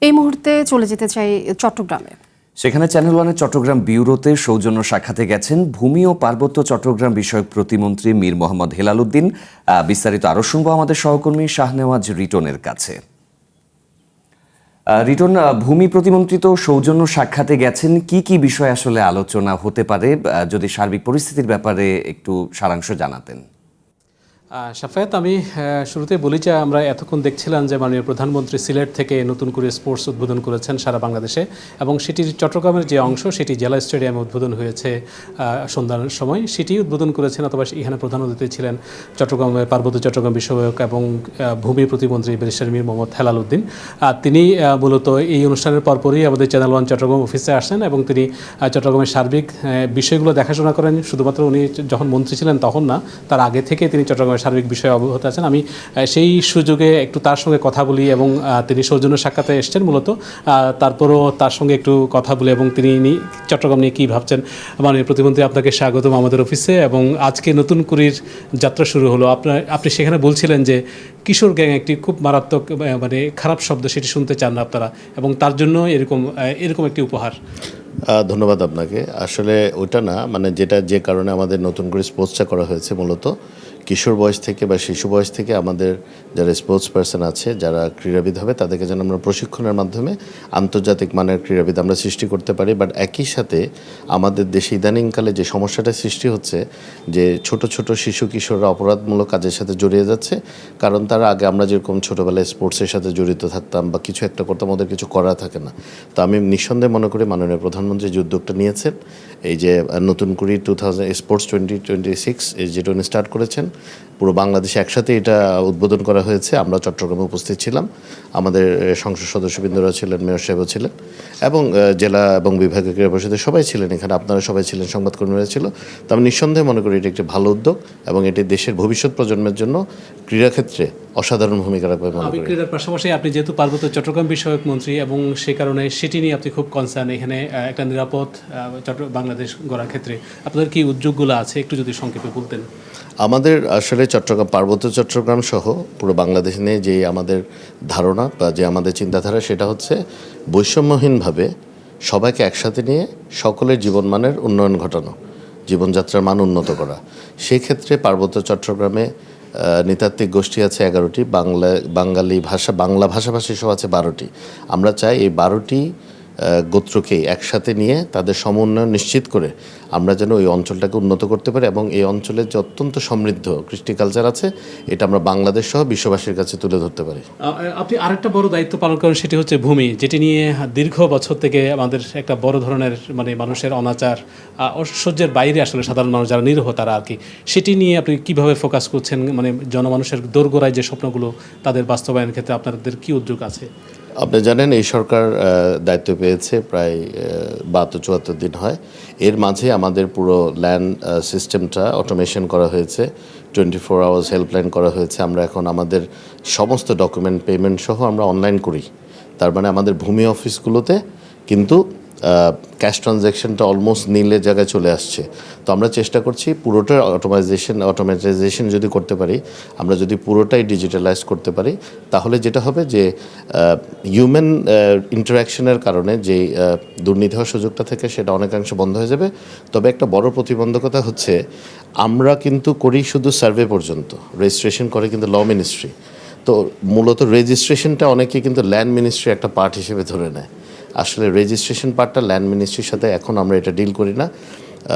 এই মুহূর্তে চলে যেতে চাই চট্টগ্রামে। সেখানে চ্যানেল ওয়ানের চট্টগ্রাম ব্যুরোতে সৌজন্য সাক্ষাতে গেছেন ভূমি ও পার্বত্য চট্টগ্রাম বিষয়ক প্রতিমন্ত্রী মীর মোহাম্মদ হেলাল উদ্দিন। বিস্তারিত আরও শুনবো আমাদের সহকর্মী শাহনেওয়াজ রিটনের কাছে। রিটন, ভূমি প্রতিমন্ত্রী তো সৌজন্য সাক্ষাতে গেছেন, কি কি বিষয় আসলে আলোচনা হতে পারে, যদি সার্বিক পরিস্থিতির ব্যাপারে একটু সারাংশ জানাতেন। শাফায়াত, আমি শুরুতে বলি যে আমরা এতক্ষণ দেখছিলাম যে মাননীয় প্রধানমন্ত্রী সিলেট থেকে নতুন করে স্পোর্টস উদ্বোধন করেছেন সারা বাংলাদেশে, এবং সেটির চট্টগ্রামের যে অংশ সেটি জেলা স্টেডিয়ামে উদ্বোধন হয়েছে সন্ধ্যার সময়। সেটি উদ্বোধন করেছেন, অথবা এখানে প্রধান অতিথি ছিলেন চট্টগ্রামের পার্বত্য চট্টগ্রাম বিষয়ক এবং ভূমি প্রতিমন্ত্রী ব্যারিস্টার মীর মোহাম্মদ হেলাল উদ্দিন। তিনি মূলত এই অনুষ্ঠানের পরপরই আমাদের চ্যানেল ওয়ান চট্টগ্রাম অফিসে আসেন এবং তিনি চট্টগ্রামের সার্বিক বিষয়গুলো দেখাশোনা করেন। শুধুমাত্র উনি যখন মন্ত্রী ছিলেন তখন না, তার আগে থেকে তিনি চট্টগ্রামের সার্বিক বিষয়ে অবগত আছেন। আমি সেই সুযোগে একটু তার সঙ্গে কথা বলি এবং তিনি সৌজন্য সাক্ষাতে এসছেন মূলত, তারপরও তার সঙ্গে একটু কথা বলি এবং তিনি চট্টগ্রাম নিয়ে কী ভাবছেন। মাননীয় প্রতিমন্ত্রী, আপনাকে স্বাগতম আমাদের অফিসে। এবং আজকে নতুন কুড়ির যাত্রা শুরু হলো। আপনি সেখানে বলছিলেন যে কিশোর গ্যাং একটি খুব মারাত্মক খারাপ শব্দ, সেটি শুনতে চান না আপনারা, এবং তার জন্য এরকম একটি উপহার। ধন্যবাদ আপনাকে। আসলে ওটা না, যে কারণে আমাদের নতুন করে স্পোর্টসটা করা হয়েছে, মূলত কিশোর বয়স থেকে বা শিশু বয়স থেকে আমাদের যারা স্পোর্টস পার্সন আছে, যারা ক্রীড়াবিদ হবে, তাদেরকে যেন আমরা প্রশিক্ষণের মাধ্যমে আন্তর্জাতিক মানের ক্রীড়াবিদ আমরা সৃষ্টি করতে পারি। বাট একই সাথে আমাদের দেশে ইদানিংকালে যে সমস্যাটা সৃষ্টি হচ্ছে, যে ছোট ছোট শিশু কিশোররা অপরাধমূলক কাজের সাথে জড়িয়ে যাচ্ছে, কারণ তারা আগে আমরা যেরকম ছোটোবেলায় স্পোর্টসের সাথে জড়িত থাকতাম বা কিছু একটা করতাম, ওদের কিছু করা থাকে না। তো আমি নিঃসন্দেহে মনে করি মাননীয় প্রধানমন্ত্রী যে উদ্যোগটা নিয়েছেন, এই যে নতুন করে 2000 স্পোর্টস 2026 যেটা উনি স্টার্ট করেছেন, পুরো বাংলাদেশে একসাথে এটা উদ্বোধন করা হয়েছে। আমরা চট্টগ্রামে উপস্থিত ছিলাম, আমাদের সংসদ সদস্যবৃন্দরা ছিলেন, মেয়র সাহেবও ছিলেন, এবং জেলা এবং বিভাগীয় ক্রীড়া পরিষদের সবাই ছিলেন এখানে, আপনারা সবাই ছিলেন, সংবাদকর্মীরা ছিল। তো আমি নিঃসন্দেহে মনে করি এটি একটি ভালো উদ্যোগ এবং এটি দেশের ভবিষ্যৎ প্রজন্মের জন্য ক্রীড়াক্ষেত্রে অসাধারণ ভূমিকা রাখবে মনে করি। ক্রীড়ার পাশাপাশি আপনি যেহেতু পার্বত্য চট্টগ্রাম বিষয়ক মন্ত্রী, এবং সেই কারণে সেটি নিয়ে আপনি খুব কনসার্ন, এখানে একটা নিরাপদ বাংলাদেশ গড়ার ক্ষেত্রে আপনাদের কি উদ্যোগগুলো আছে, একটু যদি সংক্ষেপে বলতেন। আমাদের আসলে পার্বত্য চট্টগ্রাম সহ পুরো বাংলাদেশ নিয়ে যে আমাদের ধারণা বা যে আমাদের চিন্তাধারা, সেটা হচ্ছে বৈষম্যহীনভাবে সবাইকে একসাথে নিয়ে সকলের জীবনমানের উন্নয়ন ঘটানো, জীবনযাত্রার মান উন্নত করা। সেই ক্ষেত্রে পার্বত্য চট্টগ্রামে নৃতাত্ত্বিক গোষ্ঠী আছে 11টি, বাংলা ভাষাভাষী সহ আছে 12টি। আমরা চাই এই 12টি গোত্রকে একসাথে নিয়ে তাদের সমন্বয় নিশ্চিত করে আমরা যেন ওই অঞ্চলটাকে উন্নত করতে পারি, এবং এই অঞ্চলের যে অত্যন্ত সমৃদ্ধ কৃষ্টি কালচার আছে, এটা আমরা বাংলাদেশ সহ বিশ্ববাসীর কাছে তুলে ধরতে পারি। আপনি আরেকটা বড় দায়িত্ব পালন করেন, সেটি হচ্ছে ভূমি, যেটি নিয়ে দীর্ঘ বছর থেকে আমাদের একটা বড় ধরনের মানুষের অনাচার, সহ্যের বাইরে আসলে সাধারণ মানুষ যারা নিরীহ তারা আর কি, সেটি নিয়ে আপনি কিভাবে ফোকাস করছেন, জনমানুষের দোরগোড়ায় যে স্বপ্নগুলো তাদের বাস্তবায়নের ক্ষেত্রে আপনাদের কি উদ্যোগ আছে? আপনি জানেন এই সরকার দায়িত্ব পেয়েছে প্রায় 72-74 দিন হয়। এর মাঝে আমাদের পুরো ল্যান্ড সিস্টেমটা অটোমেশন করা হয়েছে, 24 আওয়ার্স হেল্পলাইন করা হয়েছে। আমরা এখন আমাদের সমস্ত ডকুমেন্ট পেমেন্ট সহ আমরা অনলাইন করি। তার মানে আমাদের ভূমি অফিসগুলোতে কিন্তু ক্যাশ ট্রানজ্যাকশনটা অলমোস্ট নীলের জায়গায় চলে আসছে। তো আমরা চেষ্টা করছি পুরোটা অটোমেটাইজেশন যদি করতে পারি, আমরা যদি পুরোটাই ডিজিটালাইজ করতে পারি, তাহলে যেটা হবে যে হিউম্যান ইন্টারাকশনের কারণে যে দুর্নীতি হওয়ার সুযোগটা থেকে সেটা অনেকাংশে বন্ধ হয়ে যাবে। তবে একটা বড় প্রতিবন্ধকতা হচ্ছে, আমরা কিন্তু করি শুধু সার্ভে পর্যন্ত, রেজিস্ট্রেশন করে কিন্তু ল মিনিস্ট্রি। তো মূলত রেজিস্ট্রেশনটা অনেকে কিন্তু ল্যান্ড মিনিস্ট্রি একটা পার্ট হিসেবে ধরে নেয়। আসলে রেজিস্ট্রেশন পার্টটা ল্যান্ড মিনিস্ট্রির সাথে এখন আমরা এটা ডিল করি না।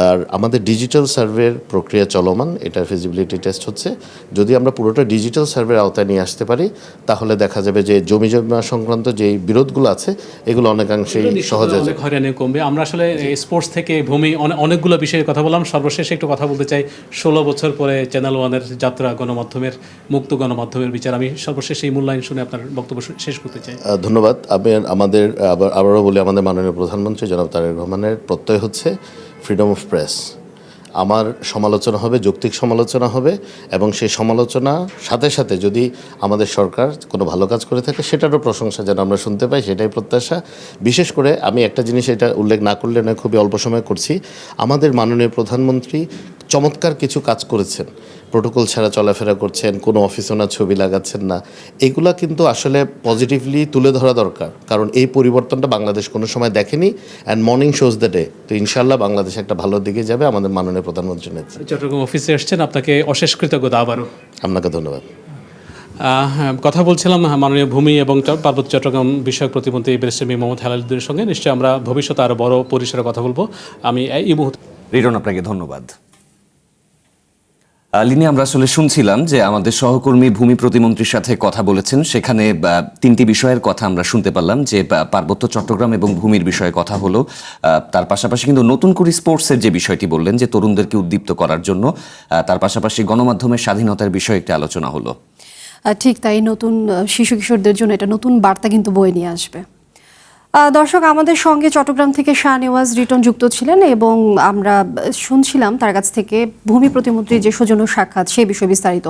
আর আমাদের ডিজিটাল সার্ভের প্রক্রিয়া চলমান, এটার ফিজিবিলিটি টেস্ট হচ্ছে। যদি আমরা পুরোটা ডিজিটাল সার্ভের আওতায় নিয়ে আসতে পারি, তাহলে দেখা যাবে যে জমি জমা সংক্রান্ত যে বিরোধগুলো আছে এগুলো অনেকাংশেই সহজ হয়ে যাবে, হয়রানি কমবে। আমরা আসলে স্পোর্টস থেকে ভূমি অনেকগুলো বিষয়ে কথা বললাম। সর্বশেষে একটু কথা বলতে চাই 16 বছর পরে চ্যানেল ওয়ানের যাত্রা, গণমাধ্যমের মুক্ত গণমাধ্যমের বিচার। আমি সর্বশেষ এই মূল্যায়ন শুনে আপনার বক্তব্য শেষ করতে চাই। ধন্যবাদ। আবারও বলি, আমাদের মাননীয় প্রধানমন্ত্রী জনাব তারেক রহমানের প্রত্যয় হচ্ছে ফ্রিডম অফ প্রেস। আমার সমালোচনা হবে, যৌক্তিক সমালোচনা হবে, এবং সেই সমালোচনা সাথে সাথে যদি আমাদের সরকার কোনো ভালো কাজ করে থাকে সেটারও প্রশংসা যেন আমরা শুনতে পাই, সেটাই প্রত্যাশা। বিশেষ করে আমি একটা জিনিস এটা উল্লেখ না করলে নয়, খুবই অল্প সময় করছি, আমাদের মাননীয় প্রধানমন্ত্রী চমৎকার কিছু কাজ করেছেন, প্রোটোকল ছাড়া চলাফেরা করছেন, কোনো অফিসে ওনার ছবি লাগাচ্ছেন না, এগুলা কিন্তু আসলে পজিটিভলি তুলে ধরা দরকার, কারণ এই পরিবর্তনটা বাংলাদেশ কোনো সময় দেখেনি। And morning shows the day. তো ইনশাল্লাহ বাংলাদেশ একটা ভালো দিকে যাবে আমাদের মাননীয় প্রধানমন্ত্রী নেতৃত্বে। চট্টগ্রাম অফিসে এসেছেন, আপনাকে অশেষ কৃতজ্ঞতা আবারও। আপনাকে ধন্যবাদ। কথা বলছিলাম মাননীয় ভূমি এবং পার্বত্য চট্টগ্রাম বিষয়ক প্রতিমন্ত্রী ব্যারিস্টার মীর মোহাম্মদ হেলালুদ্দিনের সঙ্গে। নিশ্চয়ই আমরা ভবিষ্যতে আরও বড় পরিসরে কথা বলবো। আমি এই মুহূর্তে রিটন, আপনাকে ধন্যবাদ। লিনি, আমরা আসলে শুনছিলাম যে আমাদের সহকর্মী ভূমি প্রতিমন্ত্রীর সাথে কথা বলেছেন, সেখানে তিনটি বিষয়ের কথা আমরা শুনতে পারলাম, যে পার্বত্য চট্টগ্রাম এবং ভূমির বিষয়ে কথা হলো, তার পাশাপাশি কিন্তু নতুন করে স্পোর্টসের যে বিষয়টি বললেন, যে তরুণদেরকে উদ্দীপ্ত করার জন্য, তার পাশাপাশি গণমাধ্যমের স্বাধীনতার বিষয়ে একটি আলোচনা হলো। ঠিক তাই, নতুন শিশু কিশোরদের জন্য এটা নতুন বার্তা কিন্তু বয়ে নিয়ে আসবে। দর্শক, আমাদের সঙ্গে চট্টগ্রাম থেকে শাহনেওয়াজ রিটন যুক্ত ছিলেন এবং আমরা শুনছিলাম তার কাছ থেকে ভূমি প্রতিমন্ত্রীর যে সৌজন্য সাক্ষাৎ সেই বিষয়ে বিস্তারিত।